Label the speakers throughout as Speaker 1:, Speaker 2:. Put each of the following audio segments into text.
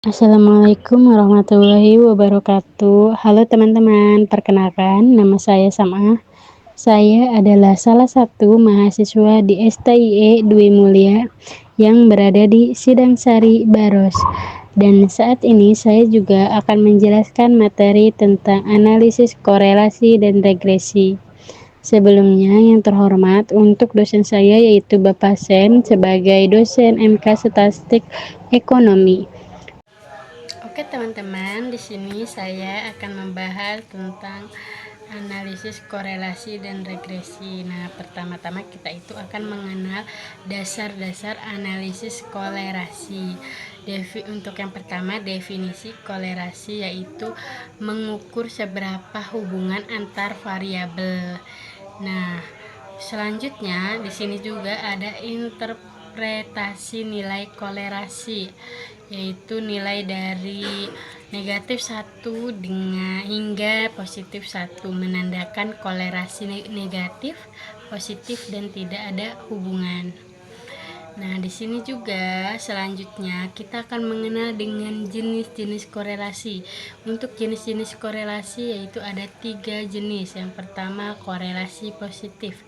Speaker 1: Assalamualaikum warahmatullahi wabarakatuh. Halo teman-teman, perkenalkan nama saya Samah. Saya adalah salah satu mahasiswa di STIE Dwi Mulia yang berada di Sidangsari, Baros. Dan saat ini saya juga akan menjelaskan materi tentang analisis korelasi dan regresi. Sebelumnya yang terhormat untuk dosen saya yaitu Bapak Sen sebagai dosen MK Statistik Ekonomi. Oke teman-teman, di sini saya akan membahas tentang analisis korelasi dan regresi. Nah, pertama-tama kita itu akan mengenal dasar-dasar analisis korelasi. Untuk yang pertama, definisi korelasi yaitu mengukur seberapa hubungan antar variabel. Nah, selanjutnya di sini juga ada interpretasi nilai korelasi, yaitu nilai dari negatif 1 hingga positif 1 menandakan korelasi negatif, positif, dan tidak ada hubungan. Nah, di sini juga selanjutnya kita akan mengenal dengan jenis-jenis korelasi. Untuk jenis-jenis korelasi yaitu ada 3 jenis. Yang pertama, korelasi positif.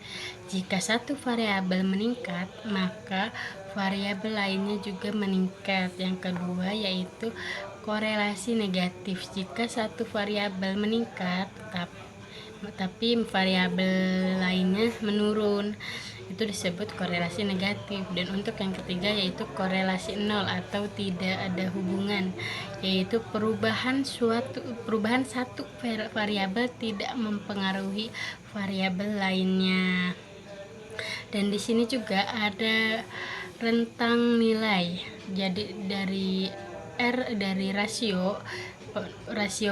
Speaker 1: Jika satu variabel meningkat, maka variabel lainnya juga meningkat. Yang kedua yaitu korelasi negatif. Jika satu variabel meningkat, tapi variabel lainnya menurun, itu disebut korelasi negatif. Dan untuk yang ketiga yaitu korelasi nol atau tidak ada hubungan, yaitu perubahan satu variabel tidak mempengaruhi variabel lainnya. Dan di sini juga ada rentang nilai. Jadi dari rasio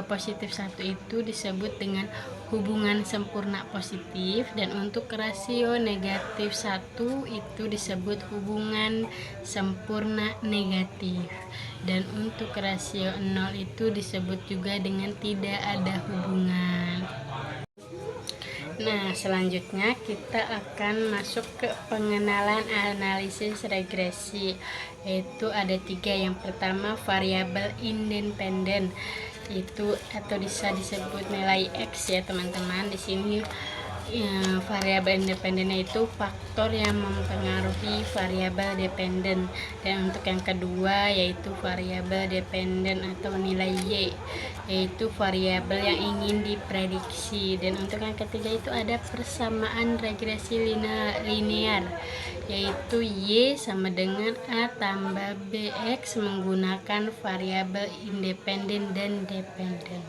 Speaker 1: positif 1 itu disebut dengan hubungan sempurna positif, dan untuk rasio negatif 1 itu disebut hubungan sempurna negatif, dan untuk rasio 0 itu disebut juga dengan tidak ada hubungan. Nah, selanjutnya kita akan masuk ke pengenalan analisis regresi, yaitu ada 3. Yang pertama, variabel independen, itu atau bisa disebut nilai X ya teman-teman. Di sini variabel independennya itu faktor yang mempengaruhi variabel dependen. Dan untuk yang kedua yaitu variabel dependen atau nilai Y, yaitu variabel yang ingin diprediksi. Dan untuk yang ketiga itu ada persamaan regresi linear, yaitu Y sama dengan A tambah BX menggunakan variabel independen dan dependen.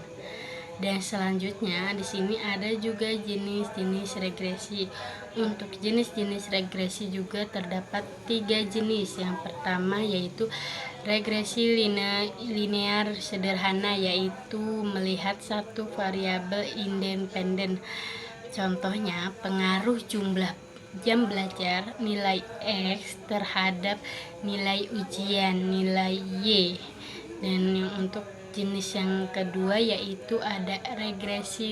Speaker 1: Dan selanjutnya di sini ada juga jenis-jenis regresi. Untuk jenis-jenis regresi juga terdapat 3 jenis. Yang pertama yaitu regresi linear sederhana, yaitu melihat satu variabel independen. Contohnya pengaruh jumlah jam belajar nilai X terhadap nilai ujian nilai Y. Dan untuk jenis yang kedua yaitu ada regresi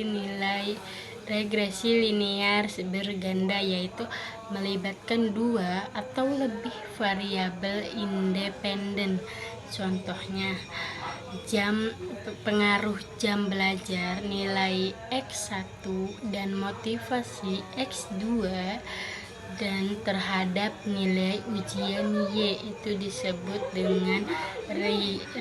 Speaker 1: linear berganda, yaitu melibatkan 2 atau lebih variabel independen. Contohnya pengaruh jam belajar nilai X1 dan motivasi X2 dan terhadap nilai ujian Y, itu disebut dengan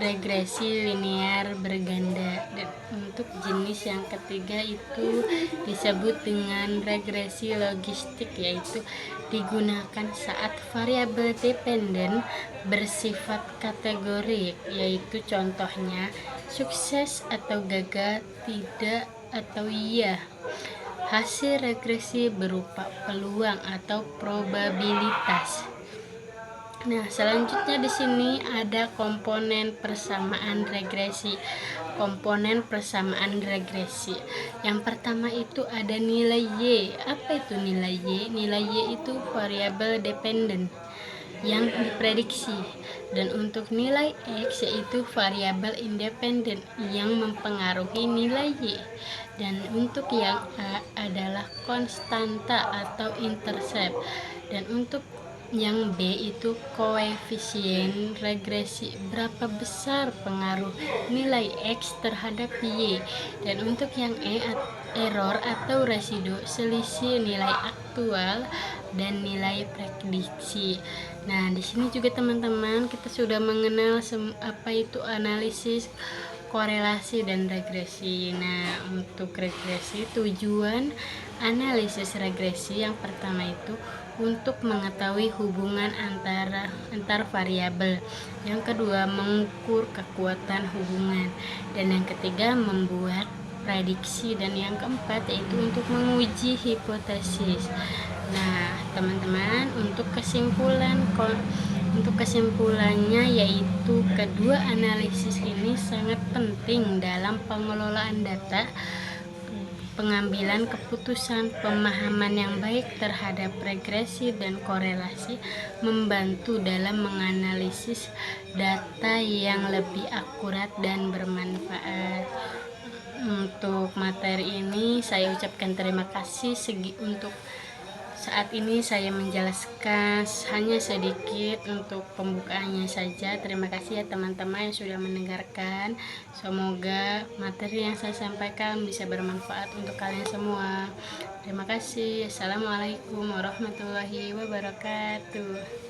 Speaker 1: regresi linear berganda. Dan untuk jenis yang ketiga itu disebut dengan regresi logistik, yaitu digunakan saat variabel dependen bersifat kategorik, yaitu contohnya sukses atau gagal, tidak atau iya. Hasil regresi berupa peluang atau probabilitas. Nah, selanjutnya di sini ada komponen persamaan regresi. Komponen persamaan regresi. Yang pertama itu ada nilai Y. Apa itu nilai Y? Nilai Y itu variabel dependen yang diprediksi. Dan untuk nilai X yaitu variabel independen yang mempengaruhi nilai Y. Dan untuk yang A adalah konstanta atau intercept. Dan untuk Yang B itu koefisien regresi, berapa besar pengaruh nilai X terhadap Y. Dan untuk yang E, error atau residu, selisih nilai aktual dan nilai prediksi. Nah, di sini juga teman-teman kita sudah mengenal apa itu analisis korelasi dan regresi. Nah, untuk regresi, tujuan analisis regresi yang pertama itu untuk mengetahui hubungan antar variabel. Yang kedua, mengukur kekuatan hubungan. Dan yang ketiga, membuat prediksi. Dan yang keempat yaitu untuk menguji hipotesis. Nah, teman-teman, untuk kesimpulannya yaitu kedua analisis ini sangat penting dalam pengelolaan data, pengambilan keputusan, pemahaman yang baik terhadap regresi dan korelasi, membantu dalam menganalisis data yang lebih akurat dan bermanfaat. Untuk materi ini saya ucapkan terima kasih untuk saat ini saya menjelaskan hanya sedikit untuk pembukaannya saja. Terima kasih ya teman-teman yang sudah mendengarkan. Semoga materi yang saya sampaikan bisa bermanfaat untuk kalian semua. Terima kasih. Assalamualaikum warahmatullahi wabarakatuh.